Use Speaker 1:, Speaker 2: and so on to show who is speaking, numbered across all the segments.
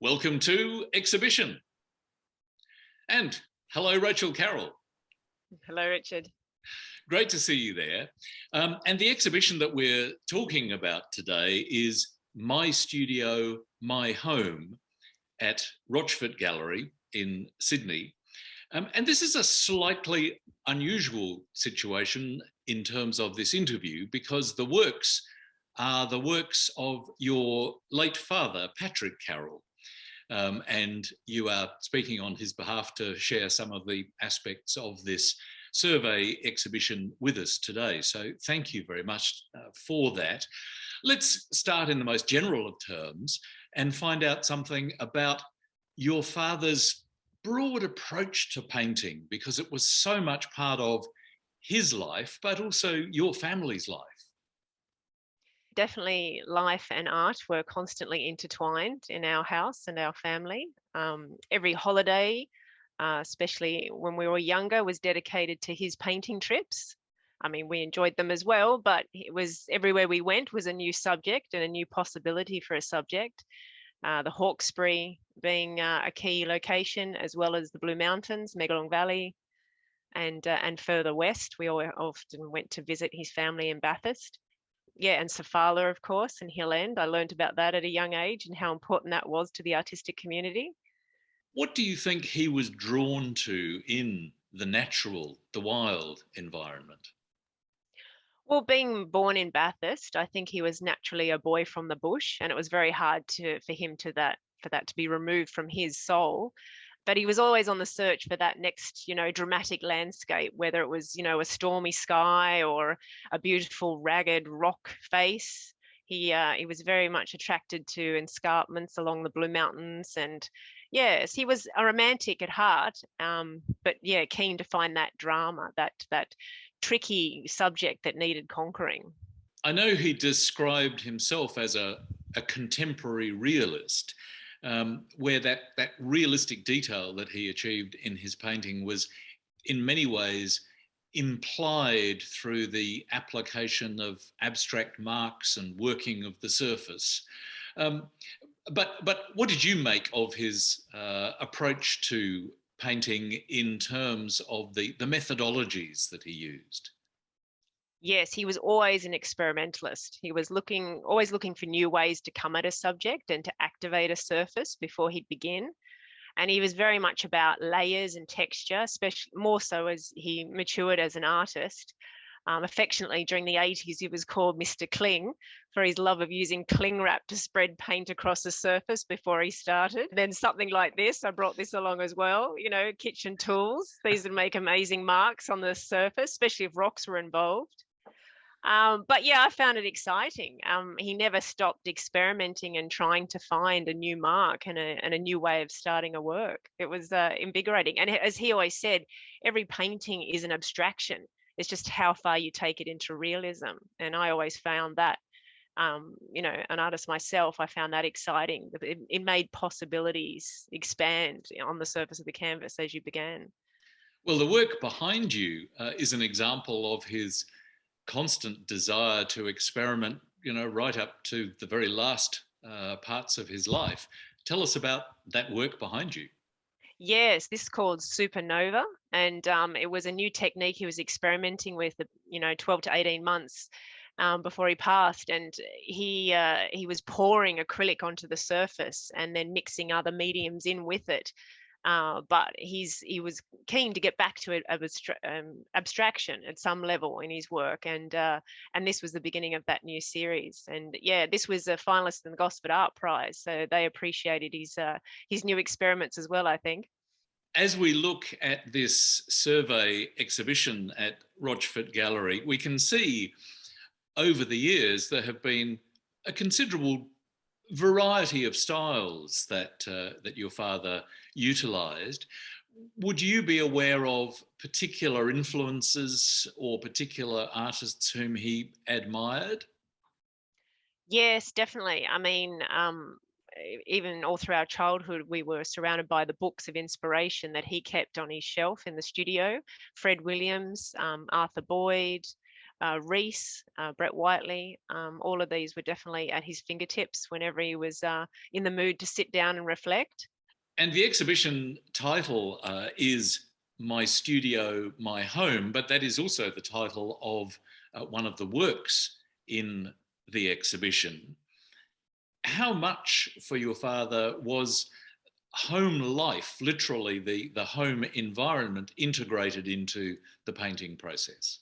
Speaker 1: Welcome to Exhibition. And hello, Rachel Carroll.
Speaker 2: Hello, Richard.
Speaker 1: Great to see you there. And the exhibition that we're talking about today is My Studio, My Home at Rochfort Gallery in Sydney. And this is a slightly unusual situation in terms of this interview because the works are the works of your late father, Patrick Carroll. And you are speaking on his behalf to share some of the aspects of this survey exhibition with us today. So thank you very much for that. Let's start in the most general of terms and find out something about your father's broad approach to painting, because it was so much part of his life, but also your family's life.
Speaker 2: Definitely life and art were constantly intertwined in our house and our family. Every holiday, especially when we were younger, was dedicated to his painting trips. I mean, we enjoyed them as well, but it was everywhere we went was a new subject and a new possibility for a subject. The Hawkesbury being a key location, as well as the Blue Mountains, Megalong Valley, and further west. We often went to visit his family in Bathurst. Yeah, and Sofala, of course, and Hill End. I learned about that at a young age and how important that was to the artistic community.
Speaker 1: What do you think he was drawn to in the natural, the wild environment?
Speaker 2: Well, being born in Bathurst, I think he was naturally a boy from the bush, and it was very hard for that to be removed from his soul. But he was always on the search for that next, dramatic landscape, whether it was, a stormy sky or a beautiful ragged rock face. He was very much attracted to escarpments along the Blue Mountains, and yes, he was a romantic at heart, but yeah, keen to find that drama, that tricky subject that needed conquering.
Speaker 1: I know he described himself as a contemporary realist. Where that realistic detail that he achieved in his painting was in many ways implied through the application of abstract marks and working of the surface. But what did you make of his approach to painting in terms of the methodologies that he used?
Speaker 2: Yes, he was always an experimentalist. He was always looking for new ways to come at a subject and to activate a surface before he'd begin. And he was very much about layers and texture, especially more so as he matured as an artist. Affectionately, during the 80s, he was called Mr. Cling for his love of using cling wrap to spread paint across a surface before he started. Then something like this, I brought this along as well, kitchen tools. These would make amazing marks on the surface, especially if rocks were involved. But yeah, I found it exciting. He never stopped experimenting and trying to find a new mark and a new way of starting a work. It was invigorating. And as he always said, every painting is an abstraction. It's just how far you take it into realism. And I always found that, an artist myself, I found that exciting. It made possibilities expand on the surface of the canvas as you began.
Speaker 1: Well, the work behind you is an example of his constant desire to experiment, right up to the very last parts of his life. Tell us about that work behind you.
Speaker 2: Yes, this is called supernova, and it was a new technique he was experimenting with, 12 to 18 months before he passed, and he was pouring acrylic onto the surface and then mixing other mediums in with it. But he was keen to get back to abstraction at some level in his work, and this was the beginning of that new series. And yeah, this was a finalist in the Gosford Art Prize, so they appreciated his new experiments as well, I think.
Speaker 1: As we look at this survey exhibition at Rochfort Gallery, we can see over the years there have been a considerable variety of styles that your father utilised. Would you be aware of particular influences or particular artists whom he admired?
Speaker 2: Yes, definitely. I mean, even all through our childhood, we were surrounded by the books of inspiration that he kept on his shelf in the studio. Fred Williams, Arthur Boyd, Reese, Brett Whiteley, all of these were definitely at his fingertips whenever he was in the mood to sit down and reflect.
Speaker 1: And the exhibition title is My Studio, My Home, but that is also the title of one of the works in the exhibition. How much for your father was home life, literally the home environment, integrated into the painting process?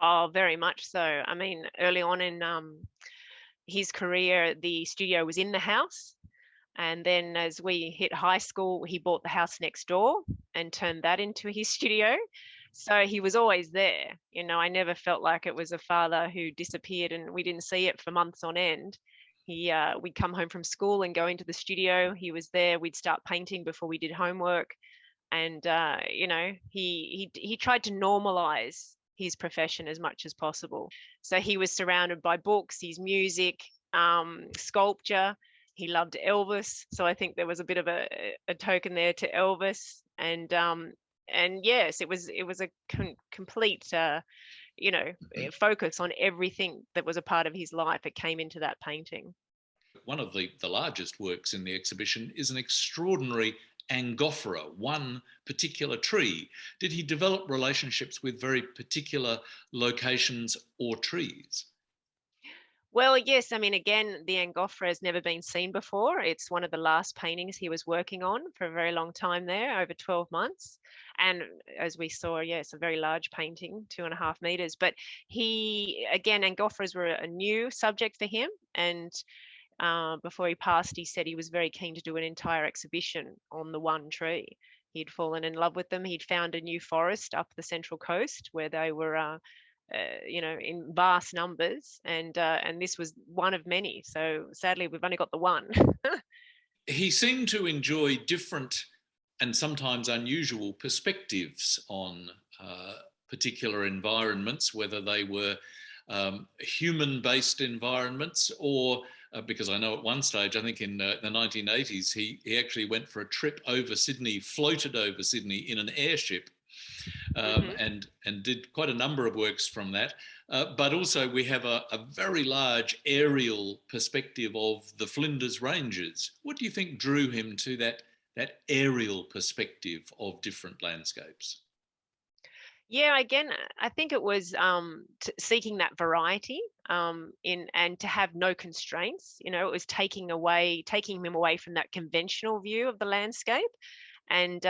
Speaker 2: Oh, very much so. I mean, early on in his career, the studio was in the house. And then as we hit high school, he bought the house next door and turned that into his studio. So he was always there. You know, I never felt like it was a father who disappeared and we didn't see it for months on end. We'd come home from school and go into the studio. He was there. We'd start painting before we did homework. And you know, he tried to normalize his profession as much as possible. So he was surrounded by books, his music, sculpture. He loved Elvis, so I think there was a bit of a token there to Elvis. And yes, it was a complete you know, focus on everything that was a part of his life. It came into that painting.
Speaker 1: One of the largest works in the exhibition is an extraordinary Angophora, one particular tree. Did he develop relationships with very particular locations or trees?
Speaker 2: Well, yes, I mean, again, the Angophora has never been seen before. It's one of the last paintings he was working on for a very long time there, over 12 months. And as we saw, yes, a very large painting, 2.5 meters. But again, Angophoras were a new subject for him. And before he passed, he said he was very keen to do an entire exhibition on the one tree. He'd fallen in love with them. He'd found a new forest up the Central Coast where they were you know, in vast numbers, and this was one of many. So sadly, we've only got the one.
Speaker 1: He seemed to enjoy different and sometimes unusual perspectives on particular environments, whether they were human-based environments or because I know at one stage, I think in the 1980s, he actually went for a trip over Sydney, floated over Sydney in an airship, and did quite a number of works from that. But also we have a very large aerial perspective of the Flinders Ranges. What do you think drew him to that aerial perspective of different landscapes?
Speaker 2: Yeah, again, I think it was seeking that variety and to have no constraints. You know, it was taking him away from that conventional view of the landscape, and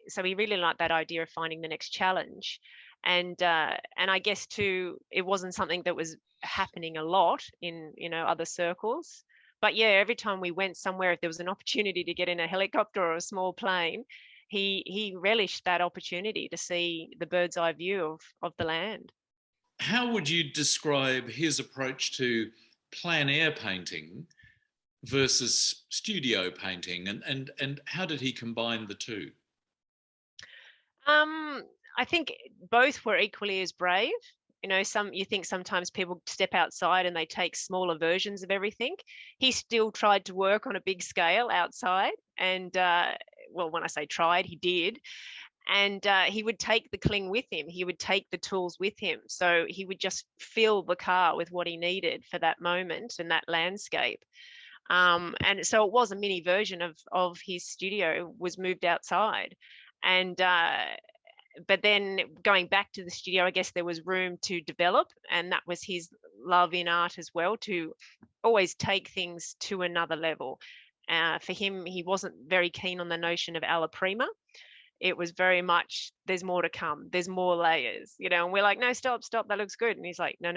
Speaker 2: so he really liked that idea of finding the next challenge. And I guess too, it wasn't something that was happening a lot in, you know, other circles. But yeah, every time we went somewhere, if there was an opportunity to get in a helicopter or a small plane, he relished that opportunity to see the bird's eye view of the land.
Speaker 1: How would you describe his approach to plein air painting versus studio painting, and how did he combine the two?
Speaker 2: Um, I think both were equally as brave. You know, you think sometimes people step outside and they take smaller versions of everything. He still tried to work on a big scale outside, and well, when I say tried, he did. And he would take the cling with him. He would take the tools with him. So he would just fill the car with what he needed for that moment and that landscape. And so it was a mini version of his studio was moved outside. And but then going back to the studio, I guess there was room to develop, and that was his love in art as well, to always take things to another level. For him, he wasn't very keen on the notion of alla prima. It was very much, there's more to come, there's more layers, you know, and we're like, no, stop, that looks good. And he's like, no.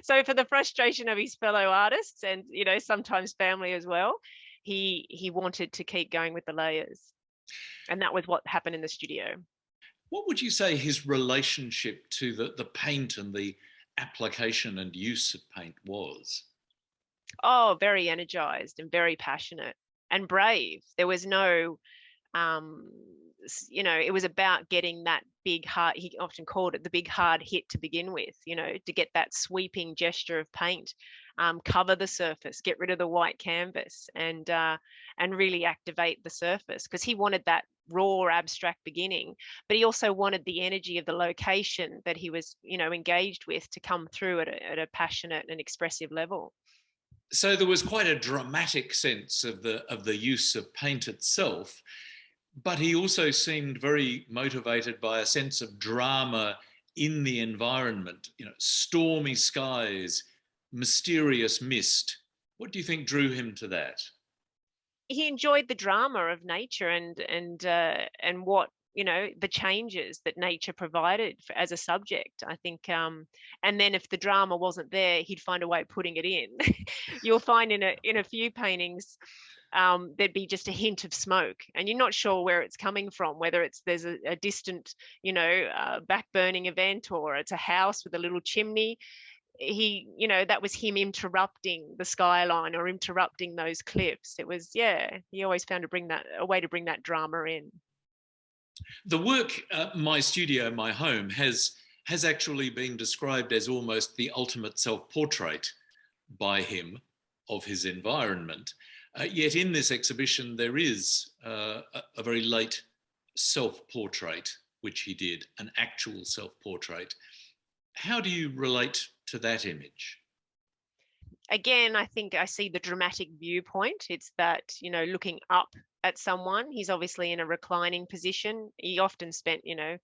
Speaker 2: So for the frustration of his fellow artists and, you know, sometimes family as well, he wanted to keep going with the layers. And that was what happened in the studio.
Speaker 1: What would you say his relationship to the paint and the application and use of paint was?
Speaker 2: Oh, very energized and very passionate and brave. There was no it was about getting that big hard, he often called it the big hard hit to begin with, to get that sweeping gesture of paint, cover the surface, get rid of the white canvas, and really activate the surface, because he wanted that raw abstract beginning, but he also wanted the energy of the location that he was engaged with to come through at a passionate and expressive level.
Speaker 1: So there was quite a dramatic sense of the use of paint itself, but he also seemed very motivated by a sense of drama in the environment, stormy skies, mysterious mist. What do you think drew him to that?
Speaker 2: He enjoyed the drama of nature, and what the changes that nature provided as a subject, I think. And then if the drama wasn't there, he'd find a way of putting it in. You'll find in a few paintings, there'd be just a hint of smoke, and you're not sure where it's coming from, whether there's a distant back burning event, or it's a house with a little chimney. That was him interrupting the skyline or interrupting those cliffs. It was, he always found a way to bring that drama in.
Speaker 1: The work, My Studio, My Home, has actually been described as almost the ultimate self-portrait by him of his environment. Yet in this exhibition, there is a very late self-portrait, which he did, an actual self-portrait. How do you relate to that image?
Speaker 2: Again, I think I see the dramatic viewpoint. It's that, looking up at someone. He's obviously in a reclining position. He often spent, the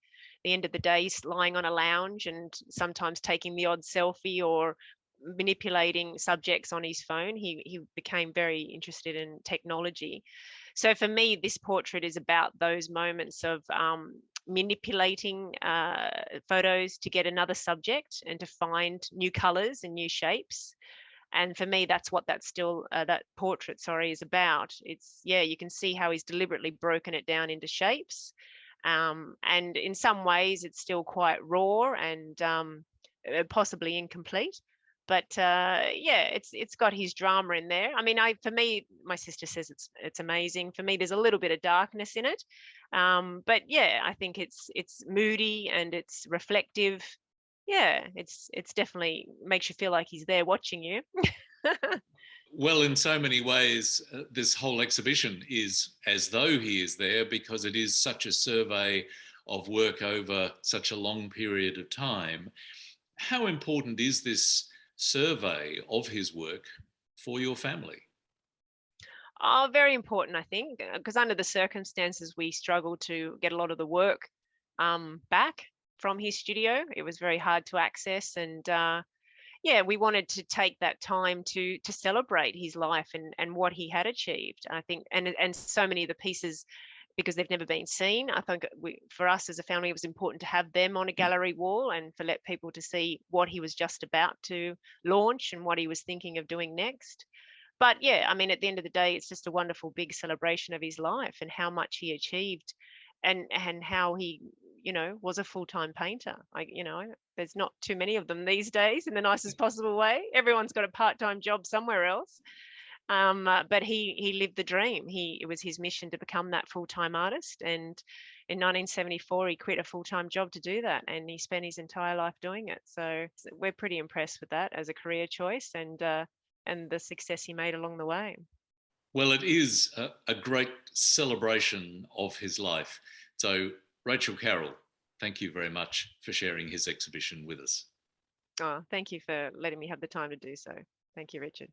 Speaker 2: end of the day lying on a lounge, and sometimes taking the odd selfie or manipulating subjects on his phone. He became very interested in technology. So for me, this portrait is about those moments of manipulating photos to get another subject and to find new colors and new shapes. And for me, that's what that portrait, is about. It's, you can see how he's deliberately broken it down into shapes. And in some ways, it's still quite raw and possibly incomplete. But it's got his drama in there. I mean, for me, my sister says it's amazing. For me, there's a little bit of darkness in it. But I think it's moody and it's reflective. It's definitely makes you feel like he's there watching you.
Speaker 1: Well, in so many ways, this whole exhibition is as though he is there, because it is such a survey of work over such a long period of time. How important is this survey of his work for your family?
Speaker 2: Oh, very important, I think, because under the circumstances, we struggled to get a lot of the work back from his studio. It was very hard to access, and we wanted to take that time to celebrate his life and what he had achieved. I think, and so many of the pieces, because they've never been seen, I think for us as a family, it was important to have them on a gallery wall and for let people to see what he was just about to launch and what he was thinking of doing next. But I mean, at the end of the day, it's just a wonderful big celebration of his life and how much he achieved, and how he was a full-time painter. There's not too many of them these days, in the nicest possible way. Everyone's got a part-time job somewhere else. But he lived the dream. It was his mission to become that full-time artist, and in 1974 he quit a full-time job to do that, and he spent his entire life doing it. So we're pretty impressed with that as a career choice, and the success he made along the way.
Speaker 1: Well, it is a great celebration of his life. So, Rachel Carroll, thank you very much for sharing his exhibition with us.
Speaker 2: Oh, thank you for letting me have the time to do so. Thank you, Richard.